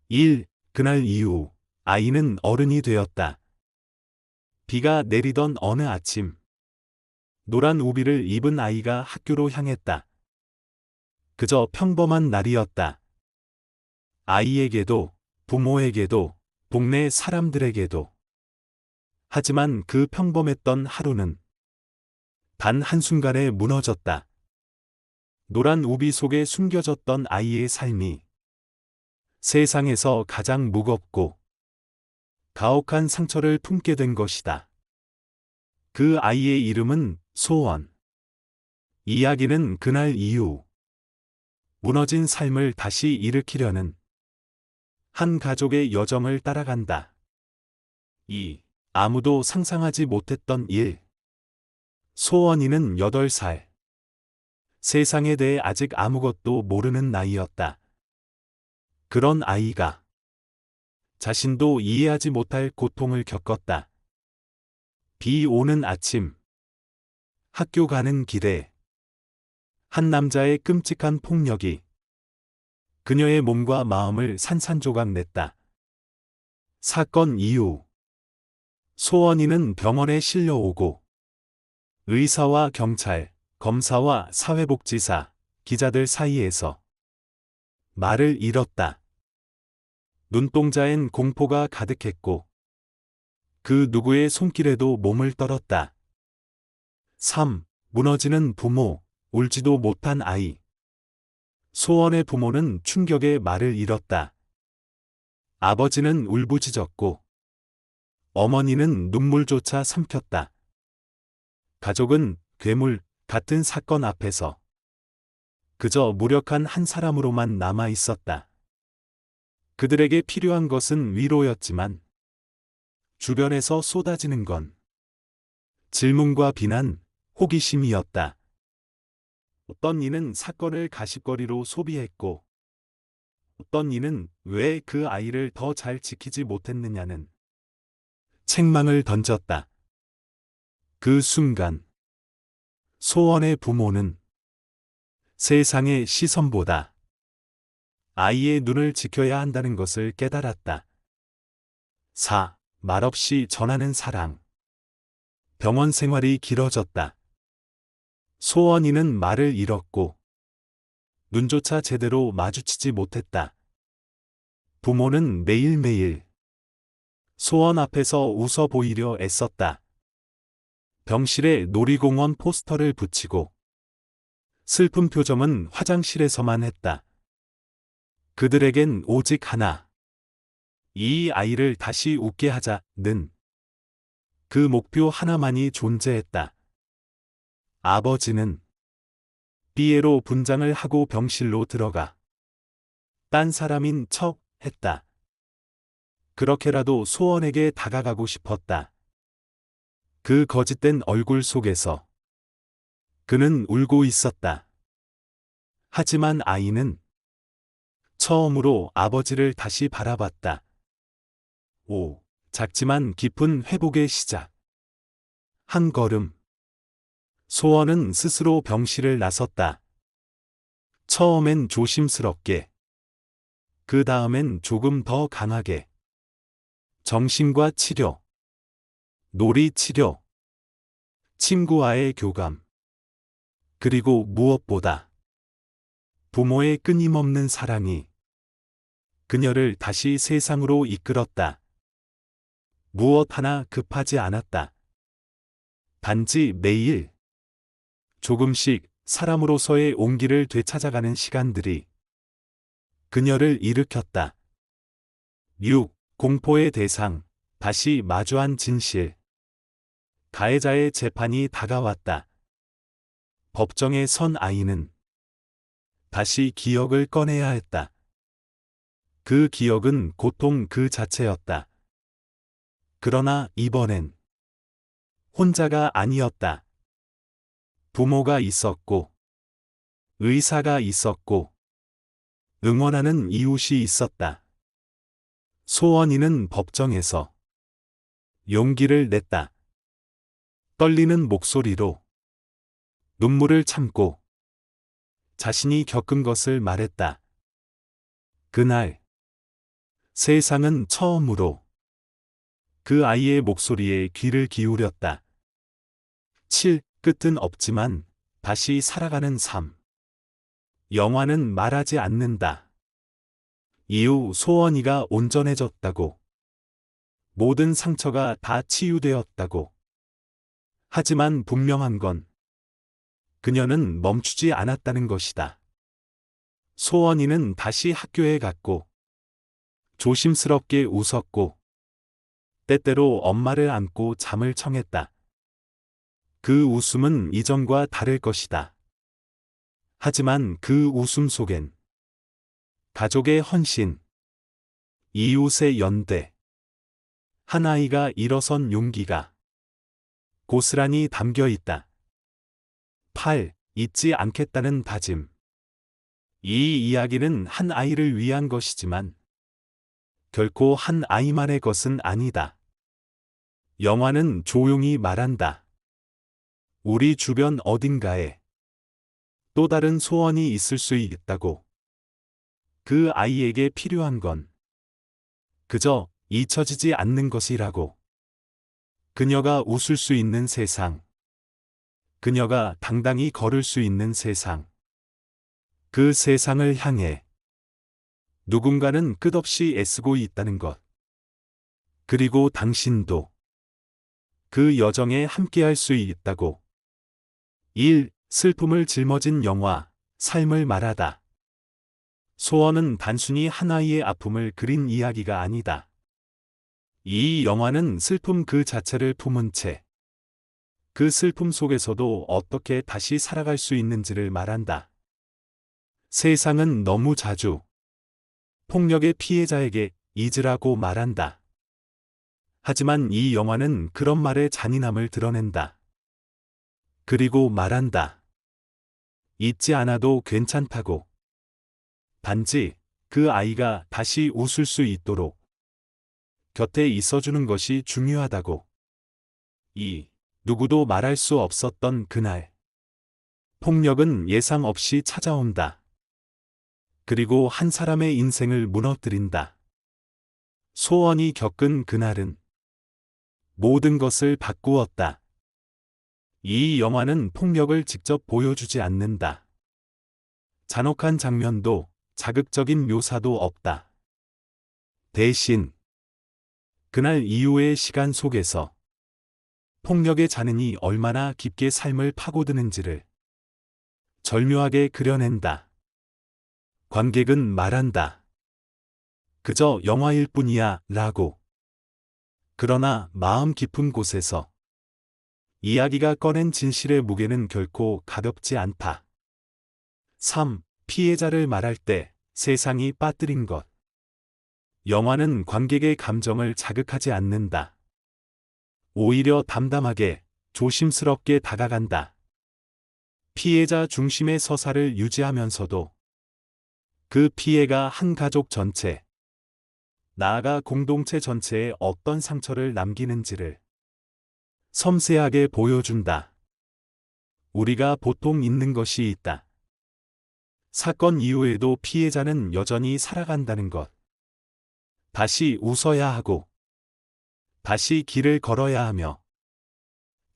1. 그날 이후 아이는 어른이 되었다. 비가 내리던 어느 아침, 노란 우비를 입은 아이가 학교로 향했다. 그저 평범한 날이었다. 아이에게도, 부모에게도, 동네 사람들에게도. 하지만 그 평범했던 하루는 단 한순간에 무너졌다. 노란 우비 속에 숨겨졌던 아이의 삶이 세상에서 가장 무겁고 가혹한 상처를 품게 된 것이다. 그 아이의 이름은 소원. 이야기는 그날 이후 무너진 삶을 다시 일으키려는 한 가족의 여정을 따라간다. 2. 아무도 상상하지 못했던 일. 소원이는 8살. 세상에 대해 아직 아무것도 모르는 나이였다. 그런 아이가 자신도 이해하지 못할 고통을 겪었다. 비 오는 아침, 학교 가는 길에 한 남자의 끔찍한 폭력이 그녀의 몸과 마음을 산산조각 냈다. 사건 이후 소원이는 병원에 실려오고 의사와 경찰, 검사와 사회복지사, 기자들 사이에서 말을 잃었다. 눈동자엔 공포가 가득했고 그 누구의 손길에도 몸을 떨었다. 3. 무너지는 부모, 울지도 못한 아이. 소원의 부모는 충격에 말을 잃었다. 아버지는 울부짖었고 어머니는 눈물조차 삼켰다. 가족은 괴물 같은 사건 앞에서 그저 무력한 한 사람으로만 남아 있었다. 그들에게 필요한 것은 위로였지만 주변에서 쏟아지는 건 질문과 비난, 호기심이었다. 어떤 이는 사건을 가십거리로 소비했고 어떤 이는 왜 그 아이를 더 잘 지키지 못했느냐는 책망을 던졌다. 그 순간 소원의 부모는 세상의 시선보다 아이의 눈을 지켜야 한다는 것을 깨달았다. 4. 말없이 전하는 사랑. 병원 생활이 길어졌다. 소원이는 말을 잃었고 눈조차 제대로 마주치지 못했다. 부모는 매일매일 소원 앞에서 웃어 보이려 애썼다. 병실에 놀이공원 포스터를 붙이고 슬픈 표정은 화장실에서만 했다. 그들에겐 오직 하나. 이 아이를 다시 웃게 하자는 그 목표 하나만이 존재했다. 아버지는 삐에로 분장을 하고 병실로 들어가 딴 사람인 척 했다. 그렇게라도 소원에게 다가가고 싶었다. 그 거짓된 얼굴 속에서 그는 울고 있었다. 하지만 아이는 처음으로 아버지를 다시 바라봤다. 5. 작지만 깊은 회복의 시작. 한 걸음. 소원은 스스로 병실을 나섰다. 처음엔 조심스럽게, 그 다음엔 조금 더 강하게. 정신과 치료, 놀이 치료, 친구와의 교감, 그리고 무엇보다 부모의 끊임없는 사랑이 그녀를 다시 세상으로 이끌었다. 무엇 하나 급하지 않았다. 단지 매일 조금씩 사람으로서의 온기를 되찾아가는 시간들이 그녀를 일으켰다. 6. 공포의 대상, 다시 마주한 진실. 가해자의 재판이 다가왔다. 법정에 선 아이는 다시 기억을 꺼내야 했다. 그 기억은 고통 그 자체였다. 그러나 이번엔 혼자가 아니었다. 부모가 있었고, 의사가 있었고, 응원하는 이웃이 있었다. 소원이는 법정에서 용기를 냈다. 떨리는 목소리로 눈물을 참고 자신이 겪은 것을 말했다. 그날 세상은 처음으로 그 아이의 목소리에 귀를 기울였다. 7. 끝은 없지만 다시 살아가는 삶. 영화는 말하지 않는다. 이후 소원이가 온전해졌다고. 모든 상처가 다 치유되었다고. 하지만 분명한 건 그녀는 멈추지 않았다는 것이다. 소원이는 다시 학교에 갔고 조심스럽게 웃었고 때때로 엄마를 안고 잠을 청했다. 그 웃음은 이전과 다를 것이다. 하지만 그 웃음 속엔 가족의 헌신, 이웃의 연대, 한 아이가 일어선 용기가 고스란히 담겨 있다. 8. 잊지 않겠다는 다짐. 이 이야기는 한 아이를 위한 것이지만 결코 한 아이만의 것은 아니다. 영화는 조용히 말한다. 우리 주변 어딘가에 또 다른 소원이 있을 수 있다고. 그 아이에게 필요한 건 그저 잊혀지지 않는 것이라고. 그녀가 웃을 수 있는 세상. 그녀가 당당히 걸을 수 있는 세상. 그 세상을 향해 누군가는 끝없이 애쓰고 있다는 것. 그리고 당신도 그 여정에 함께할 수 있다고. 1. 슬픔을 짊어진 영화, 삶을 말하다. 소원은 단순히 한 아이의 아픔을 그린 이야기가 아니다. 이 영화는 슬픔 그 자체를 품은 채 그 슬픔 속에서도 어떻게 다시 살아갈 수 있는지를 말한다. 세상은 너무 자주 폭력의 피해자에게 잊으라고 말한다. 하지만 이 영화는 그런 말의 잔인함을 드러낸다. 그리고 말한다. 잊지 않아도 괜찮다고. 단지 그 아이가 다시 웃을 수 있도록 곁에 있어주는 것이 중요하다고. 2. 누구도 말할 수 없었던 그날. 폭력은 예상 없이 찾아온다. 그리고 한 사람의 인생을 무너뜨린다. 소원이 겪은 그날은 모든 것을 바꾸었다. 이 영화는 폭력을 직접 보여주지 않는다. 잔혹한 장면도 자극적인 묘사도 없다. 대신 그날 이후의 시간 속에서 폭력의 잔흔이 얼마나 깊게 삶을 파고드는지를 절묘하게 그려낸다. 관객은 말한다. 그저 영화일 뿐이야 라고. 그러나 마음 깊은 곳에서 이야기가 꺼낸 진실의 무게는 결코 가볍지 않다. 3. 피해자를 말할 때 세상이 빠뜨린 것. 영화는 관객의 감정을 자극하지 않는다. 오히려 담담하게, 조심스럽게 다가간다. 피해자 중심의 서사를 유지하면서도 그 피해가 한 가족 전체, 나아가 공동체 전체에 어떤 상처를 남기는지를 섬세하게 보여준다. 우리가 보통 잊는 것이 있다. 사건 이후에도 피해자는 여전히 살아간다는 것. 다시 웃어야 하고, 다시 길을 걸어야 하며,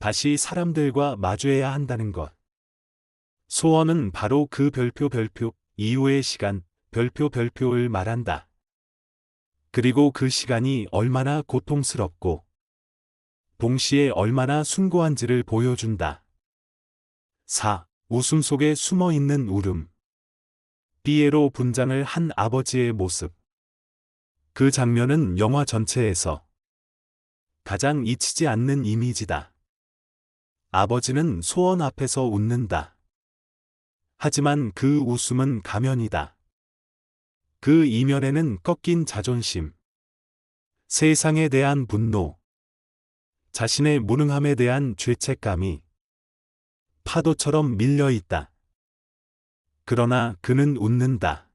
다시 사람들과 마주해야 한다는 것. 소원은 바로 그 별표 이후의 시간, 별표를 말한다. 그리고 그 시간이 얼마나 고통스럽고, 동시에 얼마나 숭고한지를 보여준다. 4. 웃음 속에 숨어 있는 울음. 삐에로 분장을 한 아버지의 모습. 그 장면은 영화 전체에서 가장 잊히지 않는 이미지다. 아버지는 소원 앞에서 웃는다. 하지만 그 웃음은 가면이다. 그 이면에는 꺾인 자존심, 세상에 대한 분노, 자신의 무능함에 대한 죄책감이 파도처럼 밀려 있다. 그러나 그는 웃는다.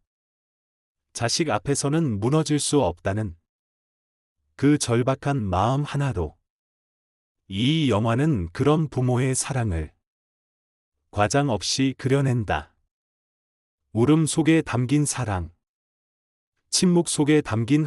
자식 앞에서는 무너질 수 없다는 그 절박한 마음 하나로. 이 영화는 그런 부모의 사랑을 과장 없이 그려낸다. 울음 속에 담긴 사랑, 침묵 속에 담긴